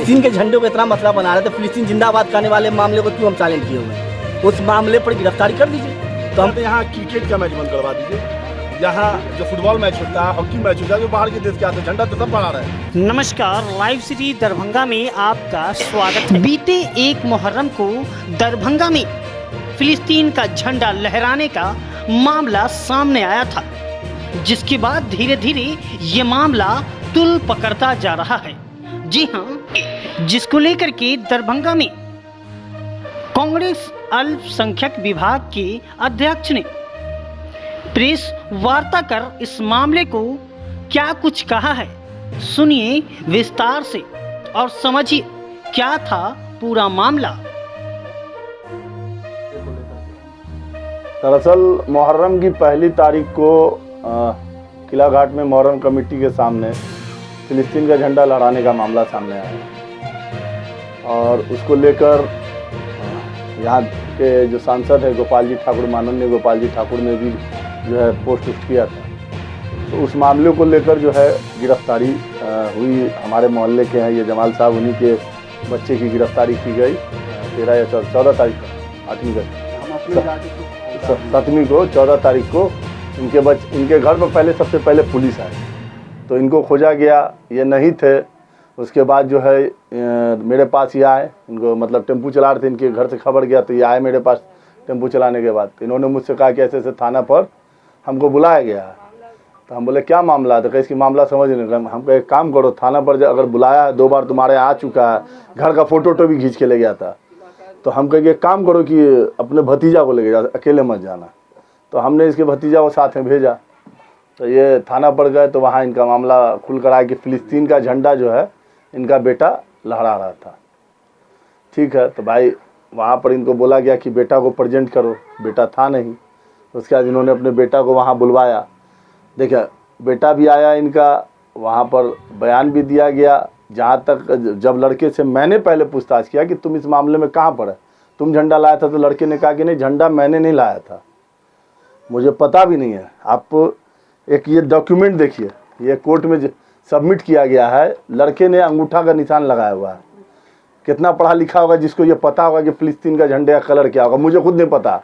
फिलिस्तीन के झंडे को इतना मसला बना रहे थे, फिलिस्तीन जिंदाबाद करने वाले मामले को क्यों हम साइलेंट किए हुए हैं? उस मामले पर गिरफ्तारी कर दीजिए। तो हम तो यहाँ क्रिकेट का मैच बंद करवा दीजिए। यहाँ जो फुटबॉल मैच होता है, हॉकी मैच होता है, जो बाहर के देश के आते हैं, झंडा तो सब बना रहे हैं। नमस्कार, लाइव सिटी दरभंगा में आपका स्वागत है। बीते 1 मुहर्रम को दरभंगा में फिलिस्तीन का झंडा लहराने का मामला सामने आया था, जिसके बाद धीरे धीरे ये मामला तुल पकड़ता जा रहा है। जी हाँ, जिसको लेकर के दरभंगा में कांग्रेस अल्पसंख्यक विभाग के अध्यक्ष ने प्रेस वार्ता कर इस मामले को क्या कुछ कहा है, सुनिए विस्तार से और समझिए क्या था पूरा मामला। दरअसल मुहर्रम की पहली तारीख को किला घाट में मुहर्रम कमेटी के सामने फिलिस्तीन का झंडा लहराने का मामला सामने आया और उसको लेकर यहाँ के जो सांसद है गोपाल जी ठाकुर, माननीय गोपाल जी ठाकुर ने भी जो है पोस्ट किया था। तो उस मामले को लेकर जो है गिरफ्तारी हुई। हमारे मोहल्ले के हैं ये जमाल साहब, उन्हीं के बच्चे की गिरफ्तारी की गई 13 या 14 तारीख को, 7वीं को 14 तारीख को इनके घर पर पहले सबसे पहले पुलिस आई, तो इनको खोजा गया, ये नहीं थे। उसके बाद जो है मेरे पास ये आए, इनको मतलब टेम्पू चला रहे थे, इनके घर से खबर गया तो ये आए मेरे पास टेम्पू चलाने के बाद। इन्होंने मुझसे कहा कि ऐसे ऐसे थाना पर हमको बुलाया गया। तो हम बोले क्या मामला है? तो कैसे मामला समझ नहीं। हमको एक काम करो, थाना पर अगर बुलाया है, 2 बार तुम्हारे आ चुका है, घर का फोटो भी खींच के ले गया था, तो हम कहे एक काम करो कि अपने भतीजा को लेके जाओ, अकेले मत जाना। तो हमने इसके भतीजा को साथ में भेजा, तो ये थाना पर गए तो वहाँ इनका मामला खुल कर आया कि फिलिस्तीन का झंडा जो है इनका बेटा लहरा रहा था। ठीक है, तो भाई वहाँ पर इनको बोला गया कि बेटा को प्रेजेंट करो, बेटा था नहीं। उसके बाद इन्होंने अपने बेटा को वहाँ बुलवाया। देखिए बेटा भी आया इनका, वहाँ पर बयान भी दिया गया। जहाँ तक जब लड़के से मैंने पहले पूछताछ किया कि तुम इस मामले में कहाँ पर है, तुम झंडा लाया था, तो लड़के ने कहा कि नहीं, झंडा मैंने नहीं लाया था, मुझे पता भी नहीं है। आप एक ये डॉक्यूमेंट देखिए, ये कोर्ट में सबमिट किया गया है, लड़के ने अंगूठा का निशान लगाया हुआ है। कितना पढ़ा लिखा होगा जिसको ये पता होगा कि फिलिस्तीन का झंडे का कलर क्या होगा? मुझे खुद नहीं पता।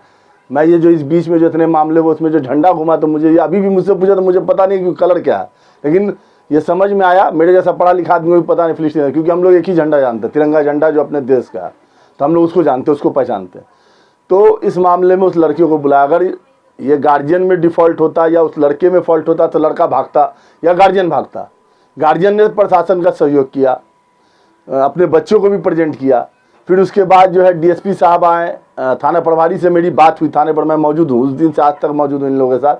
मैं ये जो इस बीच में जो इतने मामले हुए उसमें जो झंडा घुमा, तो मुझे ये अभी भी मुझसे पूछा तो मुझे पता नहीं कि कलर क्या है, लेकिन ये समझ में आया। मेरे जैसा पढ़ा लिखा आदमी को भी पता नहीं फिलिस्तीन, क्योंकि हम लोग एक ही झंडा जानते हैं, तिरंगा झंडा जो अपने देश का है, तो हम लोग उसको जानते हैं, उसको पहचानते हैं। तो इस मामले में उस लड़कियों को बुलाया। अगर ये गार्जियन में डिफ़ॉल्ट होता या उस लड़के में फॉल्ट होता तो लड़का भागता या गार्जियन भागता। गार्जियन ने प्रशासन का सहयोग किया, अपने बच्चों को भी प्रेजेंट किया। फिर उसके बाद जो है डीएसपी साहब आए, थाना प्रभारी से मेरी बात हुई, थाने पर मैं मौजूद हूँ, उस दिन से आज तक मौजूद हूँ इन लोगों के साथ।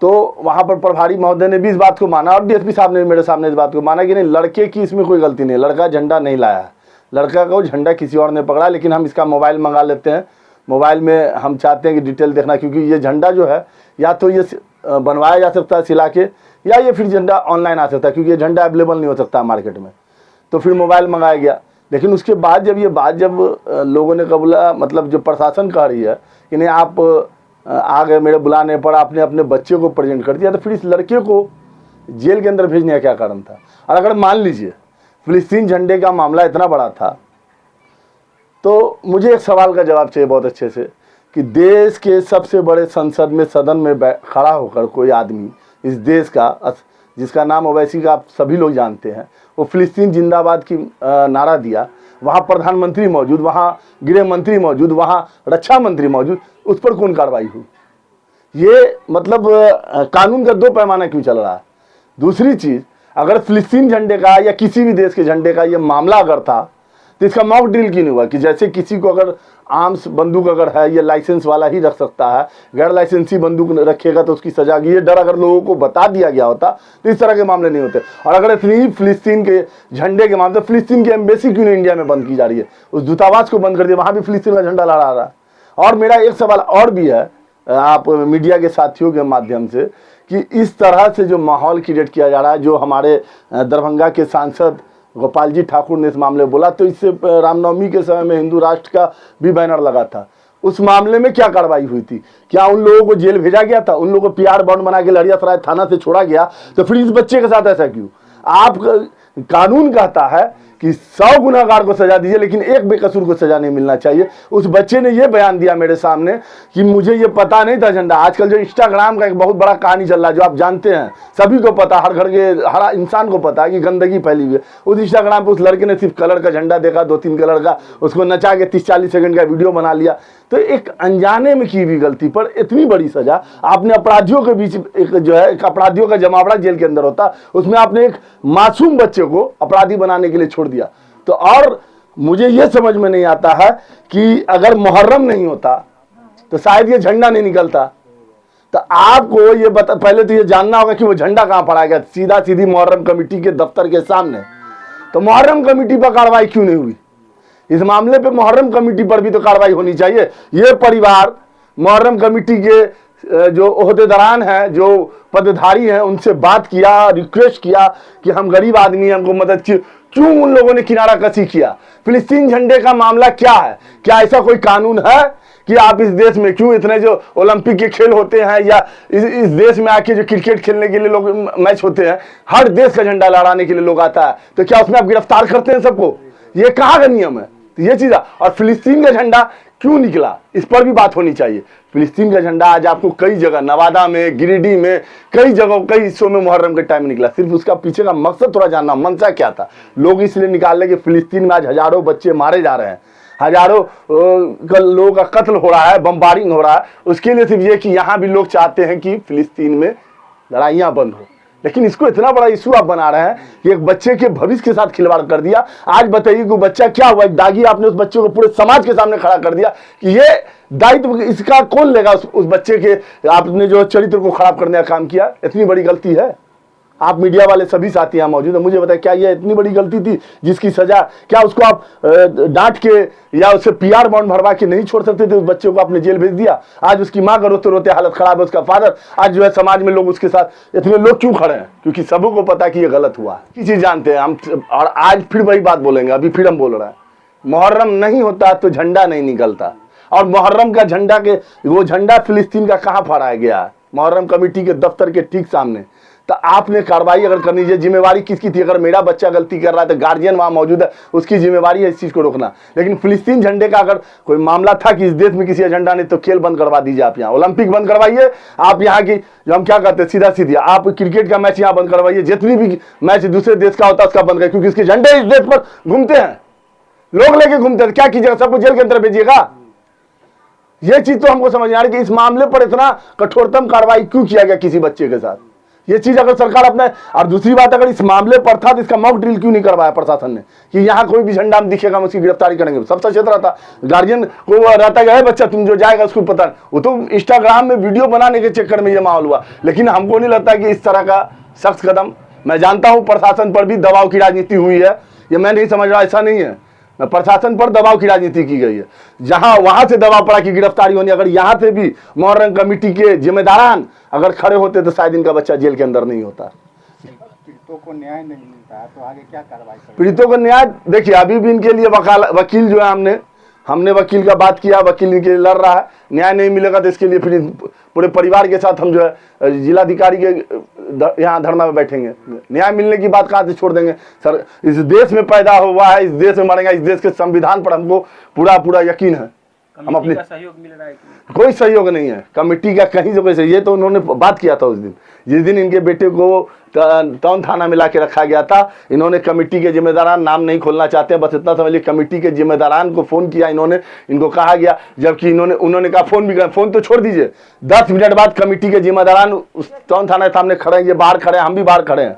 तो वहाँ पर प्रभारी महोदय ने भी इस बात को माना और डीएसपी साहब ने मेरे सामने इस बात को माना कि नहीं, लड़के की इसमें कोई गलती नहीं, लड़का झंडा नहीं लाया है, लड़का का झंडा किसी और ने पकड़ा। लेकिन हम इसका मोबाइल मंगा लेते हैं, मोबाइल में हम चाहते हैं कि डिटेल देखना, क्योंकि ये झंडा जो है या तो ये बनवाया जा सकता है सिला के, या ये फिर झंडा ऑनलाइन आ सकता है, क्योंकि ये झंडा अवेलेबल नहीं हो सकता मार्केट में। तो फिर मोबाइल मंगाया गया। लेकिन उसके बाद जब ये बात जब लोगों ने कबूला, मतलब जो प्रशासन कह रही है कि नहीं आप आ गए मेरे बुलाने पर, आपने अपने बच्चे को प्रेजेंट कर दिया, तो फिर इस लड़के को जेल के अंदर भेजने का क्या कारण था? और अगर मान लीजिए फिलिस्तीन झंडे का मामला इतना बड़ा था, तो मुझे एक सवाल का जवाब चाहिए बहुत अच्छे से, कि देश के सबसे बड़े संसद में, सदन में खड़ा होकर कोई आदमी इस देश का, जिसका नाम ओवैसी का आप सभी लोग जानते हैं, वो फिलिस्तीन जिंदाबाद की नारा दिया, वहाँ प्रधानमंत्री मौजूद, वहाँ गृह मंत्री मौजूद, वहाँ रक्षा मंत्री मौजूद, उस पर कौन कार्रवाई हुई? ये मतलब कानून का 2 पैमाना क्यों चल रहा है? दूसरी चीज़, अगर फिलिस्तीन झंडे का या किसी भी देश के झंडे का ये मामला अगर था, तो इसका मॉक ड्रिल क्यों नहीं हुआ? कि जैसे किसी को अगर आर्म्स बंदूक अगर है, ये लाइसेंस वाला ही रख सकता है, गैर लाइसेंसी बंदूक रखेगा तो उसकी सजा की, ये डर अगर लोगों को बता दिया गया होता तो इस तरह के मामले नहीं होते। और अगर इतनी फिलिस्तीन के झंडे के मामले, तो फिलिस्तीन की एम्बेसी क्यों नहीं इंडिया में बंद की जा रही है? उस दूतावास को बंद कर दिया, वहाँ भी फिलिस्तीन का झंडा लहरा रहा है। और मेरा एक सवाल और भी है आप मीडिया के साथियों के माध्यम से, कि इस तरह से जो माहौल क्रिएट किया जा रहा है, जो हमारे दरभंगा के सांसद गोपाल जी ठाकुर ने इस मामले बोला, तो इससे रामनवमी के समय में हिंदू राष्ट्र का भी बैनर लगा था। उस मामले में क्या कार्रवाई हुई थी? क्या उन लोगों को जेल भेजा गया था? उन लोगों को पीआर बॉन्ड बना के लड़ियासराय थाना से छोड़ा गया? तो फिर इस बच्चे के साथ ऐसा क्यों? आप कानून कहता है कि 100 गुनहगार को सजा दीजिए लेकिन एक बेकसूर को सजा नहीं मिलना चाहिए। उस बच्चे ने ये बयान दिया मेरे सामने कि मुझे ये पता नहीं था झंडा। आजकल जो इंस्टाग्राम का एक बहुत बड़ा कहानी चल रहा है, जो आप जानते हैं, सभी को पता, हर घर के हर इंसान को पता है कि गंदगी फैली हुई है। उस इंस्टाग्राम पे उस लड़के ने सिर्फ कलर का झंडा देखा, 2-3 कलर का, उसको नचा के 30-40 सेकंड का वीडियो बना लिया। तो एक अनजाने में की हुई गलती पर इतनी बड़ी सजा आपने अपराधियों के बीच, एक जो है एक अपराधियों का जमावड़ा जेल के अंदर होता, उसमें आपने एक मासूम बच्चे को अपराधी बनाने के लिए छोड़ दिया। तो और मुझे यह समझ में नहीं आता है कि अगर मुहर्रम नहीं होता तो शायद ये झंडा नहीं निकलता। तो आपको ये पहले तो ये जानना होगा कि वो झंडा कहां फहराया गया, सीधा सीधी मुहर्रम कमेटी के दफ्तर के सामने। तो मुहर्रम कमेटी पर कार्रवाई क्यों नहीं हुई? इस मामले पे मुहर्रम कमेटी पर भी तो कार्रवाई होनी चाहिए। ये परिवार मुहर्रम कमेटी के जो ओहदेदारान हैं, जो पदधारी हैं, उनसे बात किया, रिक्वेस्ट किया कि हम गरीब आदमी हैं, हमको मदद की। क्यों उन लोगों ने किनारा कसी किया? फिलिस्तीन झंडे का मामला क्या है? क्या ऐसा कोई कानून है कि आप इस देश में, क्यों इतने जो ओलंपिक के खेल होते हैं या इस देश में आके जो क्रिकेट खेलने के लिए लोग मैच होते हैं, हर देश का झंडा लहराने के लिए लोग आता है, तो क्या उसमें आप गिरफ्तार करते हैं सबको? ये कहाँ का नियम है? तो ये चीज। और फिलिस्तीन का झंडा क्यों निकला, इस पर भी बात होनी चाहिए। फिलिस्तीन का झंडा आज आपको कई जगह, नवादा में, गिरिडीह में, कई जगह, कई हिस्सों में मुहर्रम के टाइम निकला। सिर्फ उसका पीछे का मकसद थोड़ा जानना, मंशा क्या था। लोग इसलिए निकाल ले कि फिलिस्तीन में आज हजारों बच्चे मारे जा रहे हैं, हजारों लोगों का कत्ल हो रहा है, बम्बारिंग हो रहा है। उसके लिए सिर्फ ये कि यहाँ भी लोग चाहते हैं कि फिलिस्तीन में लड़ाइयाँ बंद हो। लेकिन इसको इतना बड़ा इशू आप बना रहे हैं कि एक बच्चे के भविष्य के साथ खिलवाड़ कर दिया। आज बताइए कि बच्चा क्या हुआ, एक दागी आपने उस बच्चे को पूरे समाज के सामने खड़ा कर दिया कि ये दायित्व इसका कौन लेगा? उस बच्चे के आपने जो चरित्र को खराब करने का काम किया, इतनी बड़ी गलती है। आप मीडिया वाले सभी साथी यहाँ मौजूद है, मुझे बताए क्या ये इतनी बड़ी गलती थी जिसकी सजा, क्या उसको आप डांट के या उससे PR बॉन्ड भरवा के नहीं छोड़ सकते थे? उस बच्चे को आपने जेल भेज दिया। आज उसकी माँ का रोते रोते हालत खराब है, उसका फादर, आज जो है समाज में लोग उसके साथ इतने लोग क्यों खड़े हैं? क्योंकि सबको पता कि ये गलत हुआ है। की चीज जानते हैं हम, और आज फिर वही बात बोलेंगे, अभी फिर हम बोल रहे हैं, मुहर्रम नहीं होता तो झंडा नहीं निकलता। और मुहर्रम का झंडा के, वो झंडा फिलिस्तीन का कहाँ फहराया गया है? मुहर्रम कमेटी के दफ्तर के ठीक सामने। तो आपने कार्रवाई अगर करनी है, जिम्मेवारी किसकी थी? अगर मेरा बच्चा गलती कर रहा है तो गार्जियन वहां मौजूद है, उसकी जिम्मेवारी है इस चीज को रोकना। लेकिन फिलिस्तीन झंडे का अगर कोई मामला था कि इस देश में किसी झंडा नहीं, तो खेल बंद करवा दीजिए। आप यहाँ ओलंपिक बंद करवाइए, आप यहाँ की जो हम क्या कहते हैं सीधा सीधी, आप क्रिकेट का मैच यहाँ बंद करवाइए, जितनी भी मैच दूसरे देश का होता है उसका बंद करिए, क्योंकि इसके झंडे इस देश पर घूमते हैं, लोग लेके घूमते हैं। क्या कीजिएगा? सबको जेल के अंदर भेजिएगा? ये चीज तो हमको समझ नहीं आ रही कि इस मामले पर इतना कठोरतम कार्रवाई क्यों किया गया किसी बच्चे के साथ। ये चीज अगर सरकार अपने, और दूसरी बात, अगर इस मामले पर था तो इसका मॉक ड्रिल क्यों नहीं करवाया प्रशासन ने कि यहाँ कोई भी झंडा दिखेगा हम उसकी गिरफ्तारी करेंगे? सब सचेत रहता, गार्जियन को रहता है बच्चा तुम जो जाएगा उसको पता। वो तो इंस्टाग्राम में वीडियो बनाने के चक्कर में ये माहौल हुआ। लेकिन हमको नहीं लगता कि इस तरह का सख्त कदम, मैं जानता हूँ प्रशासन पर भी दबाव की राजनीति हुई है, ये मैं नहीं समझ रहा, ऐसा नहीं है। प्रशासन पर दबाव की राजनीति की गई है, जहां वहां से दबाव पड़ा कि गिरफ्तारी होनी। अगर यहां से भी मुहर्रम कमेटी के जिम्मेदारान अगर खड़े होते तो शायद इनका बच्चा जेल के अंदर नहीं होता। पीड़ितों को न्याय नहीं मिलता है तो आगे क्या कार्रवाई करें? पीड़ितों को न्याय, देखिए अभी भी इनके लिए वकील जो है, हमने वकील का बात किया, वकील इनके लिए लड़ रहा है। न्याय नहीं मिलेगा तो इसके लिए फिर पूरे परिवार के साथ हम जो है जिलाधिकारी के यहाँ धरना में बैठेंगे। न्याय मिलने की बात कहाँ से छोड़ देंगे? सर, इस देश में पैदा हुआ है, इस देश में मरेंगे, इस देश के संविधान पर हमको पूरा यकीन है। हम अपने सहयोग मिल रहा है कि कोई सहयोग नहीं है कमेटी का कहीं से, कोई। ये तो उन्होंने बात किया था उस दिन, जिस दिन इनके बेटे को टाउन थाना में लाके रखा गया था। इन्होंने कमेटी के जिम्मेदारान, नाम नहीं खोलना चाहते हैं, बस इतना समझ लीजिए, कमेटी के जिम्मेदारान को फोन किया इन्होंने, इनको कहा गया, जबकि उन्होंने कहा फोन भी, फोन तो छोड़ दीजिए, 10 मिनट बाद कमेटी के जिम्मेदारान उस टाउन थाना के सामने खड़े हैं, ये बाहर खड़े हैं, हम भी बाहर खड़े हैं,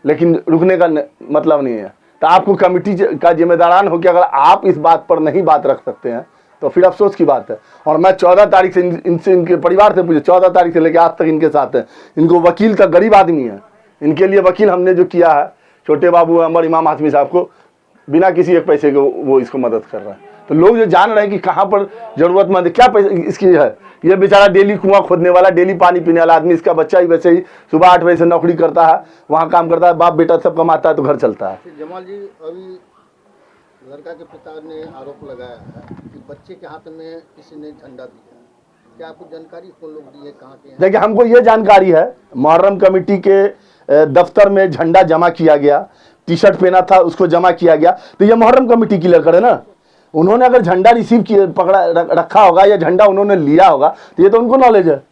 लेकिन रुकने का मतलब नहीं है। तो आपको कमेटी का जिम्मेदारान हो कि अगर आप इस बात पर नहीं बात रख सकते हैं तो फिर अफसोस की बात है। और मैं 14 तारीख से इनसे, इनके परिवार से पूछे, 14 तारीख से लेकर आज तक इनके साथ है। इनको वकील का, गरीब आदमी है, इनके लिए वकील हमने जो किया है, छोटे बाबू अमर इमाम हाशमी साहब को, बिना किसी एक पैसे के वो इसको मदद कर रहा है। तो लोग जो जान रहे हैं कि कहाँ पर जरूरतमंद, क्या पैसे इसकी है, ये बेचारा डेली कुआं खोदने वाला, डेली पानी पीने वाला आदमी, इसका बच्चा ही वैसे ही सुबह 8 बजे से नौकरी करता है, वहाँ काम करता है, बाप बेटा सब कमाता है तो घर चलता है। जमाल जी, अभी लड़का के पिता ने आरोप लगाया है कि बच्चे के हाथ में किसी ने झंडा दिया, क्या आपको जानकारी कौन लोग दिए, कहाँ के हैं? देखिए, हमको ये जानकारी है, मुहर्रम कमेटी के दफ्तर में झंडा जमा किया गया, टी शर्ट पहना था उसको जमा किया गया, तो ये मुहर्रम कमेटी की लड़कर है ना। उन्होंने अगर झंडा रिसीव किया, पकड़ा रखा होगा या झंडा उन्होंने लिया होगा तो ये तो उनको नॉलेज है,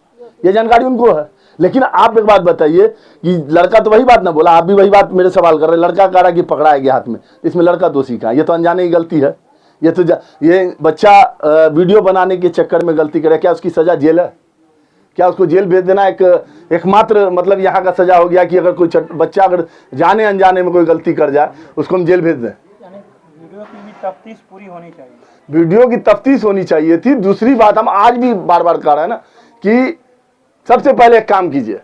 ये जानकारी उनको है। लेकिन आप एक बात बताइए कि लड़का तो वही बात ना बोला, आप भी वही बात मेरे सवाल कर रहे हैं, लड़का कह रहा कि पकड़ा गया हाथ में, इसमें लड़का दोषी कहाँ? ये तो अनजाने की गलती है। ये तो ये बच्चा वीडियो बनाने के चक्कर में गलती करे, क्या उसकी सजा जेल है? क्या उसको जेल भेज देना एकमात्र मतलब यहाँ का सजा हो गया कि अगर कोई बच्चा अगर जाने अनजाने में कोई गलती कर जाए उसको हम जेल भेज दें? वीडियो की भी तफ्तीश पूरी होनी चाहिए। वीडियो की तफ्तीश होनी चाहिए थी। दूसरी बात हम आज भी बार बार कह रहे हैं ना कि सबसे पहले एक काम कीजिए,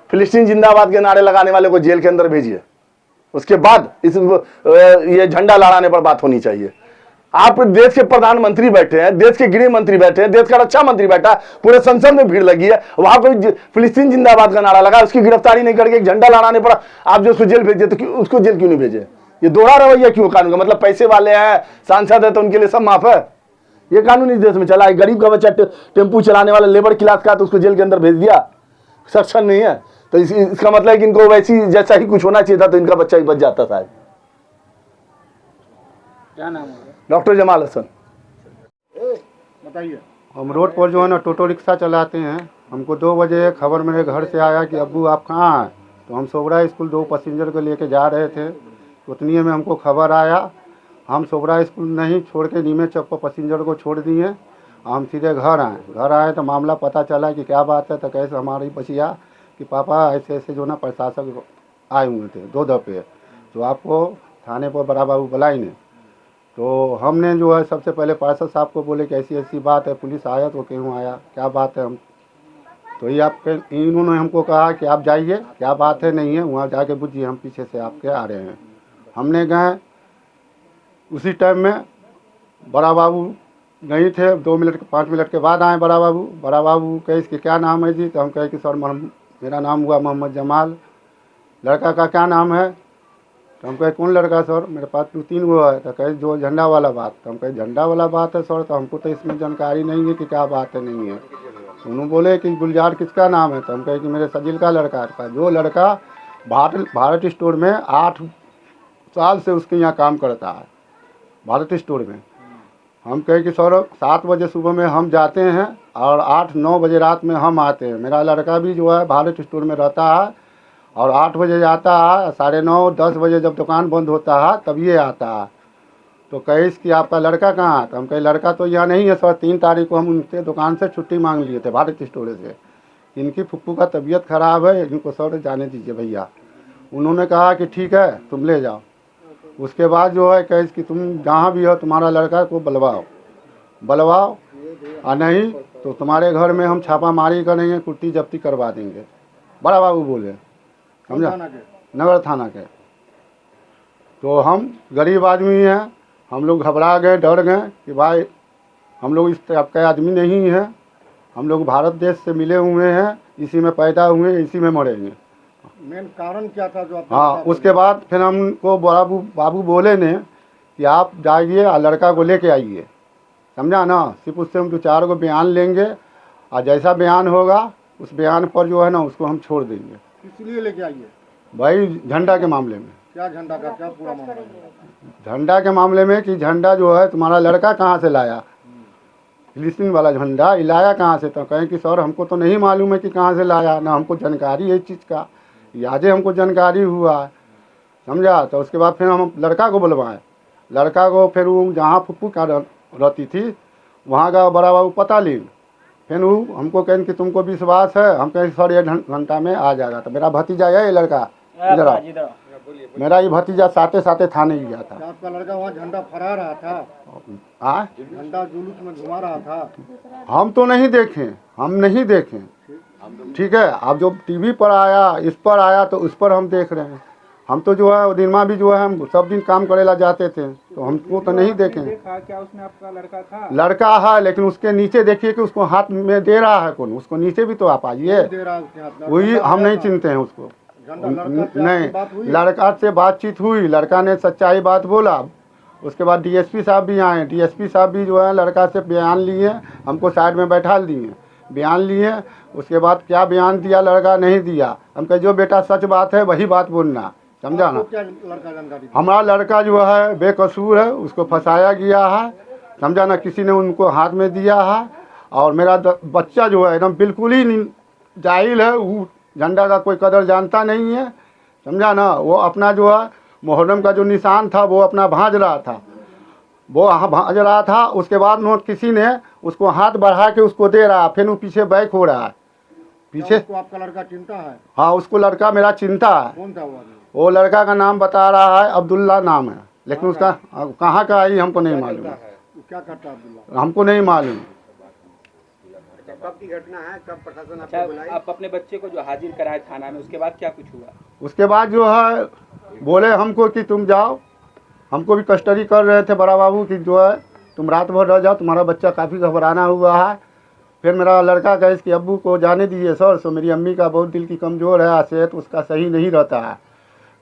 फिलिस्तीन जिंदाबाद के नारे लगाने वाले को जेल के अंदर भेजिए, उसके बाद ये झंडा लहराने पर बात होनी चाहिए। आप देश के प्रधानमंत्री बैठे हैं, देश के गृह मंत्री बैठे हैं, देश का रक्षा मंत्री बैठा है, पूरे संसद में भीड़ लगी है, वहां कोई फिलिस्तीन जिंदाबाद का नारा लगा, उसकी गिरफ्तारी नहीं करके एक झंडा लहराने पर आप जो उसको जेल भेजिए, तो उसको जेल क्यों नहीं भेजे? ये दोहरा रवैया क्यों कानून का? मतलब पैसे वाले हैं, सांसद है तो उनके लिए सब माफ है? ये कानून इस देश में चला है। गरीब का बच्चा टेम्पू चलाने वाला लेबर क्लास का, तो उसको जेल के अंदर भेज दिया, सक्षम नहीं है, तो इसका मतलब है कि इनको वैसी जैसा ही कुछ होना चाहिए था तो इनका बच्चा ही बच जाता था। क्या नाम है? डॉक्टर जमाल हसन। बताइए। हम रोड पर जो है ना टोटो रिक्शा चलाते हैं। हमको 2 बजे खबर मेरे घर से आया कि अब्बू आप कहाँ हैं? तो हम सोबरा स्कूल 2 पैसेंजर को लेके जा रहे थे, उतनी में हमको खबर आया। हम सोबरा स्कूल नहीं छोड़ के नीमे चौक पर पैसेंजर को छोड़ दिए। हम सीधे घर आए तो मामला पता चला कि क्या बात है। तो कैसे हमारी बचिया कि पापा ऐसे ऐसे जो ना प्रशासक आए हुए थे 2 दफ़े, तो आपको थाने पर बड़ा बाबू बुलाएंगे। तो हमने जो है सबसे पहले पार्षद साहब को बोले कि ऐसी ऐसी बात है, पुलिस आया तो क्यों आया, क्या बात है? हम तो ये आपके इन्होंने हमको कहा कि आप जाइए, क्या बात है नहीं है, वहाँ जाके बुझिए, हम पीछे से आपके आ रहे हैं। हमने गए, उसी टाइम में बड़ा बाबू नहीं थे। 2 मिनट 5 मिनट के बाद आए बड़ा बाबू कहे इसके क्या नाम है जी? तो हम कहे कि सर मेरा नाम हुआ मोहम्मद जमाल। लड़का का क्या नाम है? तो हम कहे कौन लड़का सर? मेरे पास 2-3 वो है। तो कहे जो झंडा वाला बात। तो हम कहे झंडा वाला बात है सर, तो हमको तो इसमें जानकारी नहीं है कि क्या बात है नहीं है। तो उन्होंने बोले कि गुलजार किसका नाम है? तो हम कहे कि मेरे सजिल का लड़का था, जो लड़का भारत स्टोर में 8 साल से उसके यहाँ काम करता है, भारत स्टोर में। हम कहे कि सर 7 बजे सुबह में हम जाते हैं और 8-9 बजे रात में हम आते हैं। मेरा लड़का भी जो है भारत स्टोर में रहता है और 8 बजे जाता है, 9:30-10 बजे जब दुकान बंद होता है तब ये आता है। तो कहे कि आपका लड़का कहाँ है? तो हम कहे लड़का तो यहाँ नहीं है सर, 3 तारीख को हम उनसे दुकान से छुट्टी मांग लिए थे भारत स्टोर से। इनकी फुप्पू का तबीयत ख़राब है, इनको सर जाने दीजिए भैया। उन्होंने कहा कि ठीक है तुम ले जाओ। उसके बाद जो है कहे कि तुम जहाँ भी हो तुम्हारा लड़का को बुलवाओ और नहीं तो तुम्हारे घर में हम छापामारी करेंगे, कुर्ती जब्ती करवा देंगे, बड़ा बाबू बोले, समझा, नगर थाना के। तो हम गरीब आदमी हैं, हम लोग घबरा गए, डर गए कि भाई हम लोग इस टाइप का आदमी नहीं है, हम लोग भारत देश से मिले हुए हैं, इसी में पैदा हुए, इसी में मरेंगे। मेन कारण क्या था जो आप? हाँ, उसके बाद फिर हमको बाबू बोले ने कि आप जाइए और लड़का को लेके आइए, समझा ना। सिर्फ उससे हम 2-4 को बयान लेंगे और जैसा बयान होगा उस बयान पर जो है ना उसको हम छोड़ देंगे। इसलिए लेके आइए भाई झंडा के मामले में। क्या झंडा का क्या पूरा मामला है? झंडा के मामले में कि झंडा जो है तुम्हारा लड़का कहाँ से लाया, फिलिस्तीन वाला झंडा लाया कहाँ से? तो कहें कि सर हमको तो नहीं मालूम है कि कहाँ से लाया, ना हमको जानकारी है इस चीज़ का, यादें हमको जानकारी हुआ है, समझा। तो उसके बाद फिर हम लड़का को बुलवाएं। लड़का को फिर वो जहाँ फुप्पू का रहती थी वहाँ का बड़ा बाबू पता ली। फिर वो हमको कहें कि तुमको विश्वास है? हम कहें सर 1 घंटा में आ जाएगा। तो मेरा भतीजा है ये लड़का, इधर आओ, मेरा ये भतीजा साथे थाने गया था। आपका लड़का वहाँ झंडा फहरा रहा था? हाँ, झंडा जुलूस में घुमा रहा था? हम तो नहीं देखें, हम नहीं देखें, ठीक है। अब जो टीवी पर आया, इस पर आया, तो उस पर हम देख रहे हैं। हम तो जो है दिन में भी जो है हम सब दिन काम करेला जाते थे, तो हमको तो नहीं देखें। क्या उसमें आपका लड़का था? लड़का है, लेकिन उसके नीचे देखिए कि उसको हाथ में दे रहा है कौन, उसको नीचे भी तो आप आइए। वही हम नहीं चिनते हैं उसको, नहीं। लड़का से बातचीत हुई, लड़का ने सच्चाई बात बोला। उसके बाद डीएसपी साहब भी आए, डीएसपी साहब भी जो है लड़का से बयान लिए, हमको साइड में बैठा दिए, बयान लिए। उसके बाद क्या बयान दिया लड़का नहीं दिया। हम कहे जो बेटा सच बात है वही बात बोलना, समझा ना। क्या लड़का जानकारी हमारा लड़का जो है बेकसूर है, उसको फंसाया गया है, समझा ना। किसी ने उनको हाथ में दिया है और मेरा बच्चा जो है एकदम बिल्कुल ही जाहिल है, वो झंडा का कोई कदर जानता नहीं है, समझा ना। वो अपना जो है मुहर्रम का जो निशान था वो अपना भांज रहा था, वो भांज रहा था। उसके बाद में किसी ने उसको हाथ बढ़ा के उसको दे रहा, फिर वो पीछे बैक हो रहा है पीछे। उसको आपका लड़का चिंता है? हाँ, उसको लड़का मेरा चिंता है। कौन था वो आदमी? वो लड़का का नाम बता रहा है अब्दुल्ला नाम है, लेकिन उसका कहाँ का है हमको नहीं मालूम, क्या करता है अब्दुल्ला? हमको नहीं मालूम। कब की घटना है, कब प्रशासन अच्छा, आप अपने बच्चे को जो हाजिर कराए थाना में, उसके बाद क्या कुछ हुआ? उसके बाद जो है बोले हमको कि तुम जाओ, हमको भी कस्टडी कर रहे थे बड़ा बाबू कि जो है तुम रात भर रह जाओ, तुम्हारा बच्चा काफ़ी घबराना हुआ है। फिर मेरा लड़का कहे कि अब्बू को जाने दीजिए सर, सो मेरी अम्मी का बहुत दिल की कमज़ोर है, सेहत उसका सही नहीं रहता है।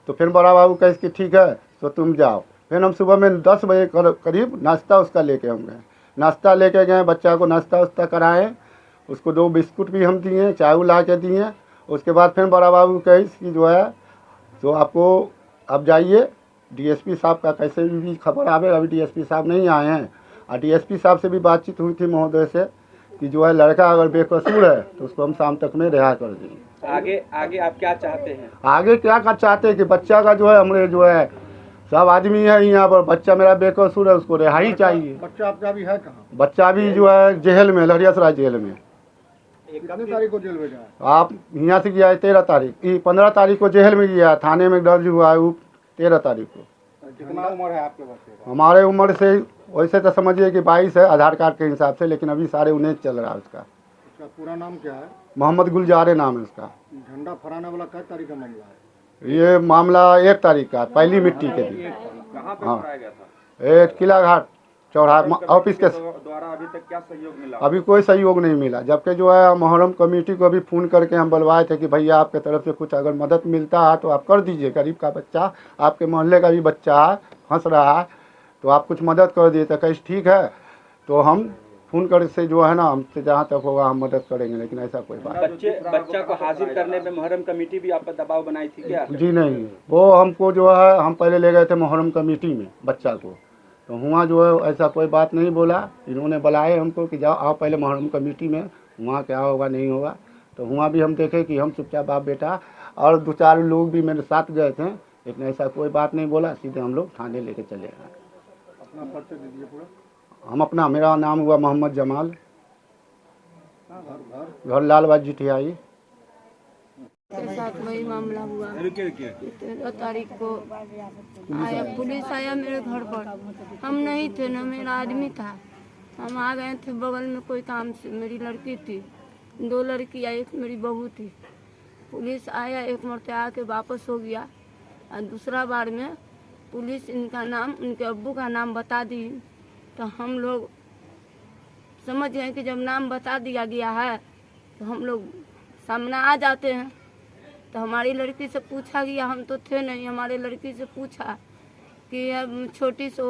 तो फिर बड़ा बाबू कहे कि ठीक है तो तुम जाओ। फिर हम सुबह में 10 बजे करीब नाश्ता उसका लेके हम गए, नाश्ता लेके गए, बच्चा को नाश्ता वास्ता कराएँ, उसको 2 बिस्कुट भी हम दिए, चाय ला के दिए। उसके बाद फिर बड़ा बाबू कहे कि जो है तो आपको अब जाइए, डीएसपी साहब का कैसे भी खबर आवे, अभी डीएसपी साहब नहीं आए हैं। और डीएसपी साहब से भी बातचीत हुई थी महोदय से कि जो है लड़का अगर बेकसूर है तो उसको हम शाम तक में रिहा कर देंगे। आगे आप क्या चाहते हैं? आगे क्या कर चाहते हैं कि बच्चा का जो है हमारे जो है सब आदमी है यहाँ पर, बच्चा मेरा बेकसूर है, उसको रिहाई चाहिए। बच्चा आपका भी है कहाँ? बच्चा भी जो है जेल में, लहरियासराय जेल में। कितनी तारीख को जेल भेजा है? आप यहाँ से गया है 13 तारीख, 15 तारीख को जेल में गया, थाने में दर्ज हुआ है वो 13 तारीख को। कितना उम्र है आपके बच्चे का? हमारे उम्र से वैसे तो समझिए कि 22 है आधार कार्ड के हिसाब से, लेकिन अभी साढ़े 19 चल रहा है उसका। उसका पूरा नाम क्या है? मोहम्मद गुलजारे नाम है उसका। झंडा फहराने वाला किस तारीख का मामला है? ये मामला 1 तारीख का, पहली मिट्टी के दिन। कहाँ पे हाँ, कराया गया था? ये किला घाट चौराहा ऑफिस के द्वारा अभी तक क्या सहयोग मिला? अभी कोई सहयोग नहीं मिला, जबकि जो है मुहर्रम कमेटी को अभी फ़ोन करके हम बुलवाए थे कि भैया आपके तरफ से कुछ अगर मदद मिलता है तो आप कर दीजिए, गरीब का बच्चा, आपके मोहल्ले का भी बच्चा है, फंस रहा है, तो आप कुछ मदद कर दिए। तो कहीं ठीक है, तो हम फ़ोन कर से जो है ना हमसे जहाँ तक होगा हम मदद करेंगे, लेकिन ऐसा कोई बात। बच्चा को हाजिर करने में मुहर्रम कमेटी भी आप पर दबाव बनाई थी क्या? जी नहीं, वो हमको जो है हम पहले ले गए थे मुहर्रम कमेटी में बच्चा को, तो वहाँ जो है ऐसा कोई बात नहीं बोला। इन्होंने बुलाए हमको कि जाओ आओ पहले मुहर्रम कमेटी में, वहाँ क्या होगा नहीं होगा। तो वहाँ भी हम देखे कि हम चुपचाप बाप बेटा और 2-4 लोग भी मेरे साथ गए थे, लेकिन ऐसा कोई बात नहीं बोला, सीधे हम लोग थाने लेके चले गए। अपना परिचय दीजिए पूरा। हम अपना, मेरा नाम हुआ मोहम्मद जमाल, घर लालबाग जिठियाई। के साथ वही मामला हुआ। 13 तारीख को आया पुलिस, आया मेरे घर पर। हम नहीं थे ना, मेरा आदमी था। हम आ गए थे बगल में कोई काम से। मेरी लड़की थी, 2 लड़की आई, एक मेरी बहू थी। पुलिस आया, एक मरते आके वापस हो गया। और दूसरा बार में पुलिस इनका नाम, उनके अब्बू का नाम बता दी। तो हम लोग समझ गए कि जब नाम बता दिया गया है तो हम लोग सामने आ जाते हैं। तो हमारी लड़की से पूछा गया, हम तो थे नहीं, हमारे लड़की से पूछा कि अब छोटी सो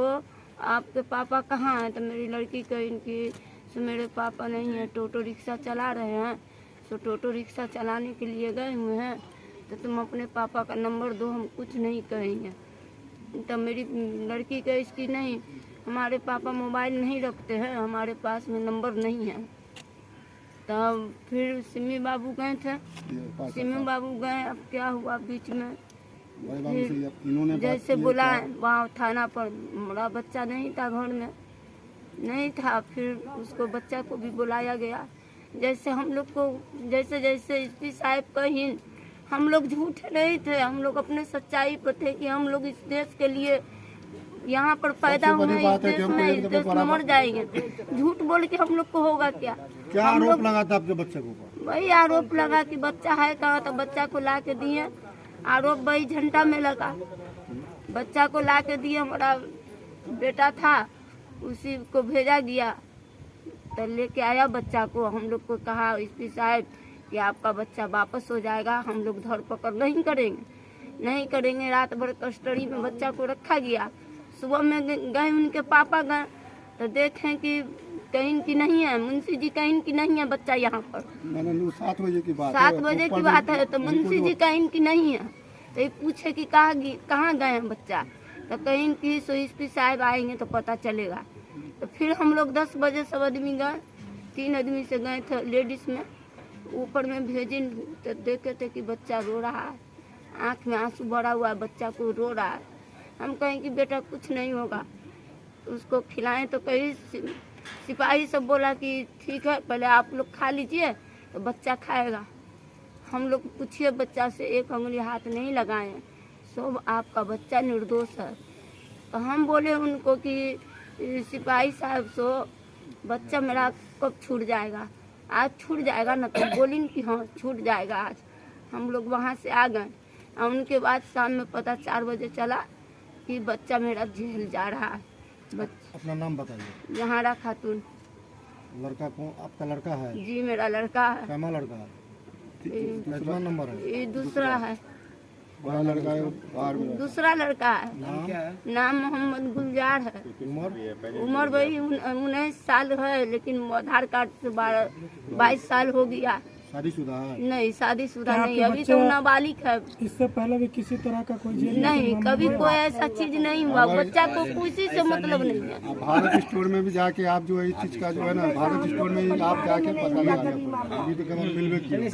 आपके पापा कहाँ हैं। तो मेरी लड़की कही कि सो मेरे पापा नहीं है, टोटो रिक्शा चला रहे हैं, सो टोटो रिक्शा चलाने के लिए गए हुए हैं, तो तुम अपने पापा का नंबर दो, हम कुछ नहीं कहेंगे। तो मेरी लड़की कही इसकी नहीं, हमारे पापा मोबाइल नहीं रखते हैं, हमारे पास में नंबर नहीं है। तब फिर सिमी बाबू गए थे, सिमी बाबू गए, अब क्या हुआ बीच में, फिर जैसे बुलाए वहाँ थाना पर, हमारा बच्चा नहीं था, घर में नहीं था। फिर उसको बच्चा को भी बुलाया गया। जैसे हम लोग को जैसे जैसे एसपी साहब कहीं, हम लोग झूठे नहीं थे, हम लोग अपने सच्चाई पर थे कि हम लोग इस देश के लिए यहाँ पर पैदा हुए, इस देश में मर जाएंगे। झूठ बोल के हम लोग को होगा क्या? क्या आरोप लगा था आपके बच्चे को? वही आरोप लगा कि बच्चा है कहाँ, तो बच्चा को ला के दिए। आरोप वही झंडा में लगा, बच्चा को ला के दिए। हमारा बेटा था, उसी को भेजा गया, तो लेके आया बच्चा को। हम लोग को कहा एसपी साहब कि आपका बच्चा वापस हो जाएगा, हम लोग धरपकड़ नहीं करेंगे। रात भर कस्टडी में बच्चा को रखा गया। सुबह में गए, उनके पापा गए तो देखें कि कहीं की नहीं है, मुंशी जी कहीं की नहीं है बच्चा यहाँ पर। 7 बजे की बात है। 7 बजे की बात है, तो मुंशी जी कहीं की नहीं है। तो ये पूछे कि कहाँ गए हैं बच्चा, तो कहीं कि एसपी साहब आएंगे तो पता चलेगा। तो फिर हम लोग 10 बजे सब आदमी गए, 3 आदमी से गए थे लेडीज़ में, ऊपर में भेजे तो देखे थे कि बच्चा रो रहा है, आँख में आंसू भरा हुआ है, बच्चा को रो रहा है। हम कहें कि बेटा कुछ नहीं होगा, उसको खिलाएं तो कहीं सिपाही सब बोला कि ठीक है पहले आप लोग खा लीजिए तो बच्चा खाएगा। हम लोग पूछिए बच्चा से, एक उंगली हाथ नहीं लगाए, सब आपका बच्चा निर्दोष है। तो हम बोले उनको कि सिपाही साहब सो बच्चा मेरा कब छूट जाएगा, आज छूट जाएगा ना, तो बोली कि हाँ छूट जाएगा आज। हम लोग वहाँ से आ गए और उनके बाद शाम में पता 4 बजे चला कि बच्चा मेरा जेल जा रहा है। अपना नाम बताइए। जहारा खातून। लड़का कौन आपका लड़का है? जी मेरा लड़का है। कैमा लड़का है? कितना नंबर है? ये दूसरा है। बड़ा लड़का है? दूसरा लड़का है। नाम क्या है? नाम मोहम्मद गुलजार है। उम्र वही 19 साल है, लेकिन आधार कार्ड से 22 साल हो गया। शादीशुदा है? नहीं शादीशुदा नहीं, अभी तो नाबालिग है। इससे पहले भी किसी तरह का कोई जेल नहीं, कभी कोई ऐसा चीज नहीं हुआ, बच्चा को किसी से मतलब नहीं है। भारत स्टोर में भी जाके आप जो है इस चीज का जो है ना, भारत स्टोर में आप जाके पता लगा, अभी तो केवल मिलवे की